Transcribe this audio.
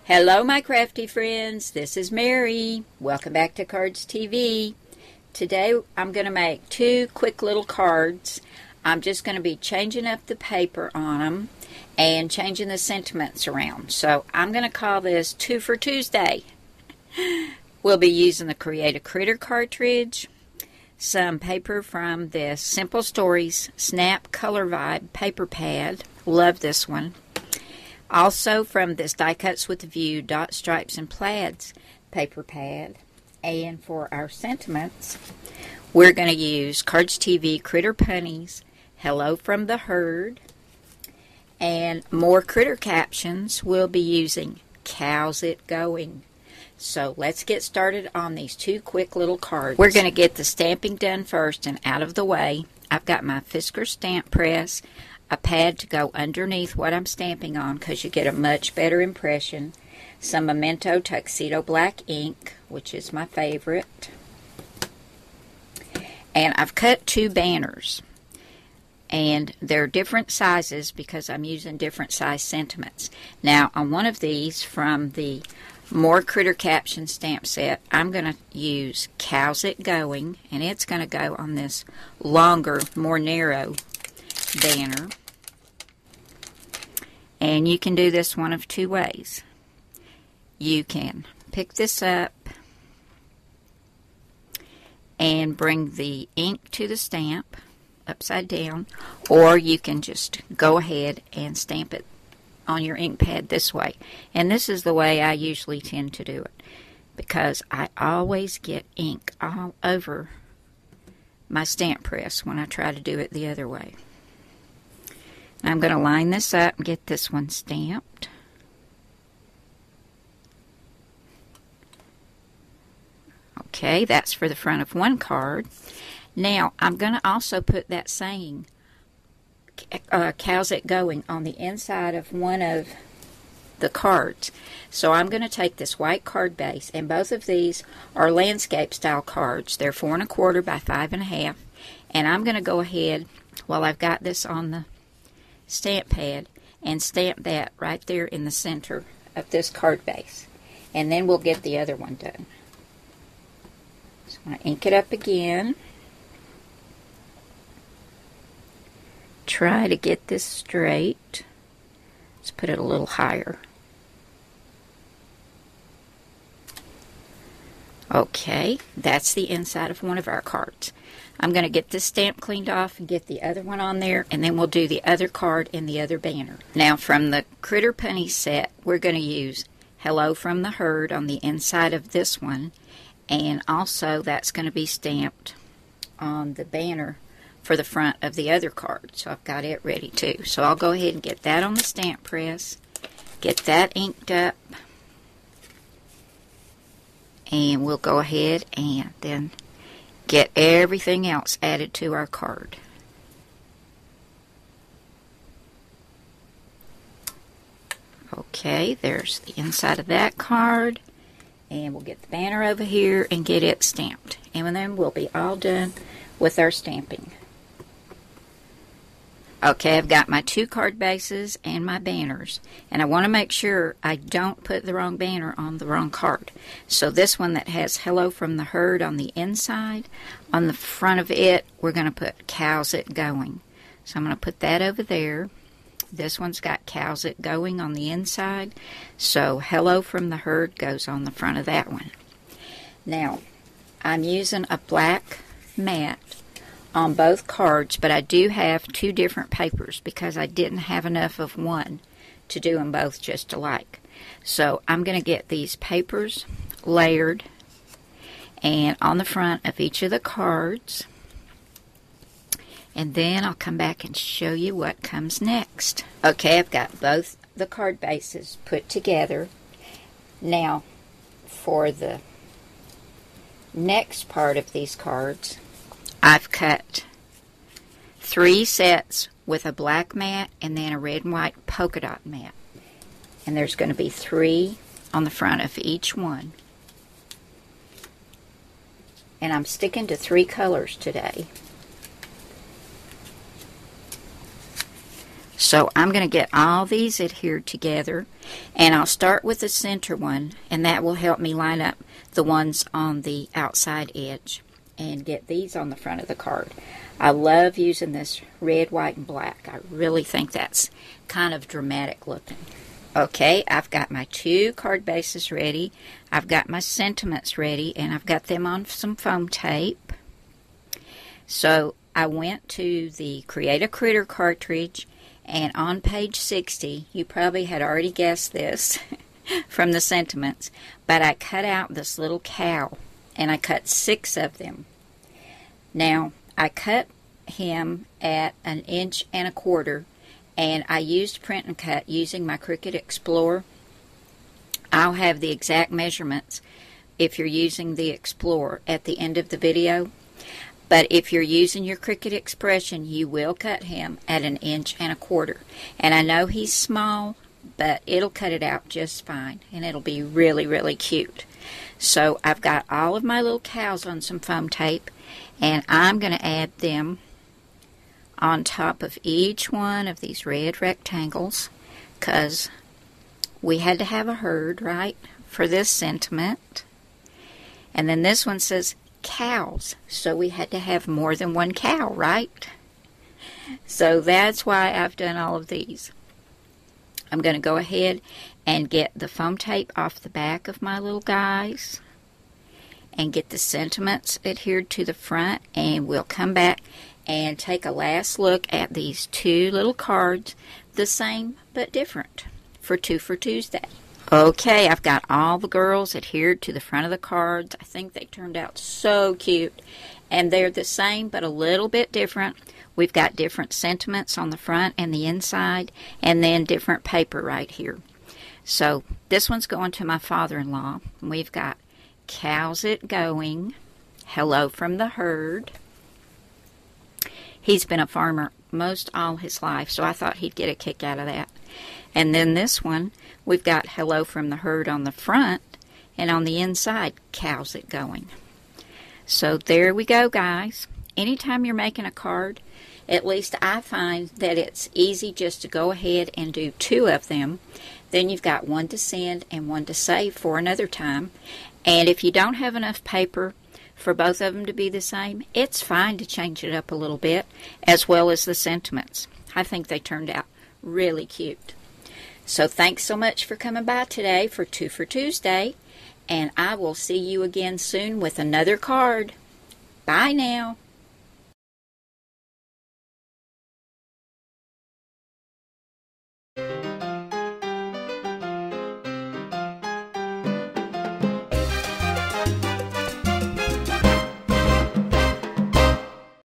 Hello, my crafty friends. This is Mary. Welcome back to Cardz TV. Today I'm going to make two quick little cards. I'm just going to be changing up the paper on them and changing the sentiments around. So I'm going to call this Two-Fer Tuesday. We'll be using the Create a Critter cartridge, some paper from this Simple Stories Snap Color Vibe paper pad. Love this one. Also from this Die Cuts with a View Dot Stripes and Plaids paper pad. And for our sentiments, we're going to use Cardz TV Critter Punnies, Hello from the Herd, and more critter captions. We'll be using Cow's It Going. So let's get started on these two quick little cards. We're going to get the stamping done first and out of the way. I've got my Fisker stamp press, a pad to go underneath what I'm stamping on because you get a much better impression, some Memento Tuxedo Black ink, which is my favorite, and I've cut two banners, and they're different sizes because I'm using different size sentiments. Now on one of these from the More Critter Caption stamp set, I'm going to use Cow's It Going, and it's going to go on this longer, more narrow banner. And you can do this one of two ways. You can pick this up and bring the ink to the stamp upside down, or you can just go ahead and stamp it on your ink pad this way. And this is the way I usually tend to do it, because I always get ink all over my stamp press when I try to do it the other way. I'm going to line this up and get this one stamped. Okay, that's for the front of one card. Now, I'm going to also put that saying, Cow's It Going, on the inside of one of the cards. So I'm going to take this white card base, and both of these are landscape style cards. They're 4 1/4 by 5 1/2, and I'm going to go ahead while I've got this on the stamp pad and stamp that right there in the center of this card base, and then we'll get the other one done. So I'm going to ink it up again. Try to get this straight. Let's put it a little higher. Okay, that's the inside of one of our cards. I'm going to get this stamp cleaned off and get the other one on there, and then we'll do the other card and the other banner. Now from the Critter Punny set, we're going to use Hello from the Herd on the inside of this one, and also that's going to be stamped on the banner for the front of the other card. So I've got it ready too. So I'll go ahead and get that on the stamp press, get that inked up, and we'll go ahead and then get everything else added to our card. Okay, there's the inside of that card, and we'll get the banner over here and get it stamped, and then we'll be all done with our stamping. Okay, I've got my two card bases and my banners, and I want to make sure I don't put the wrong banner on the wrong card. So this one that has Hello from the Herd on the inside, on the front of it, we're going to put Cow's It Going. So I'm going to put that over there. This one's got Cow's It Going on the inside, so Hello from the Herd goes on the front of that one. Now, I'm using a black mat on both cards, but I do have two different papers because I didn't have enough of one to do them both just alike. So I'm going to get these papers layered and on the front of each of the cards, and then I'll come back and show you what comes next. Okay, I've got both the card bases put together. Now for the next part of these cards, I've cut 3 sets with a black mat and then a red and white polka dot mat. And there's going to be 3 on the front of each one. And I'm sticking to 3 colors today. So I'm going to get all these adhered together, And I'll start with the center one, and that will help me line up the ones on the outside edge and get these on the front of the card. I love using this red, white, and black. I really think that's kind of dramatic looking. Okay, I've got my 2 card bases ready. I've got my sentiments ready, and I've got them on some foam tape. So I went to the Create a Critter cartridge, and on page 60, you probably had already guessed this from the sentiments, but I cut out this little cow, and I cut 6 of them. Now, I cut him at 1 1/4 inches, and I used print and cut using my Cricut Explorer. I'll have the exact measurements if you're using the Explorer at the end of the video. But if you're using your Cricut Expression, you will cut him at 1 1/4 inches. And I know he's small, but it'll cut it out just fine, and it'll be really, really cute. So I've got all of my little cows on some foam tape, and I'm going to add them on top of each one of these red rectangles, because we had to have a herd, right, for this sentiment. And then this one says cows, so we had to have more than 1 cow, right? So that's why I've done all of these. I'm going to go ahead and get the foam tape off the back of my little guys and get the sentiments adhered to the front, and we'll come back and take a last look at these 2 little cards, the same but different, for Two-Fer Tuesday. Okay, I've got all the girls adhered to the front of the cards. I think they turned out so cute. And they're the same but a little bit different. We've got different sentiments on the front and the inside, and then different paper right here. So this one's going to my father-in-law. We've got Cow's It Going, Hello from the Herd. He's been a farmer most all his life, so I thought he'd get a kick out of that. And then this one, we've got Hello from the Herd on the front, and on the inside, Cow's It Going. So there we go, guys. Anytime you're making a card, at least I find that it's easy just to go ahead and do 2 of them. Then you've got one to send and one to save for another time. And if you don't have enough paper for both of them to be the same, it's fine to change it up a little bit, as well as the sentiments. I think they turned out really cute. So thanks so much for coming by today for Two-Fer Tuesday, and I will see you again soon with another card. Bye now.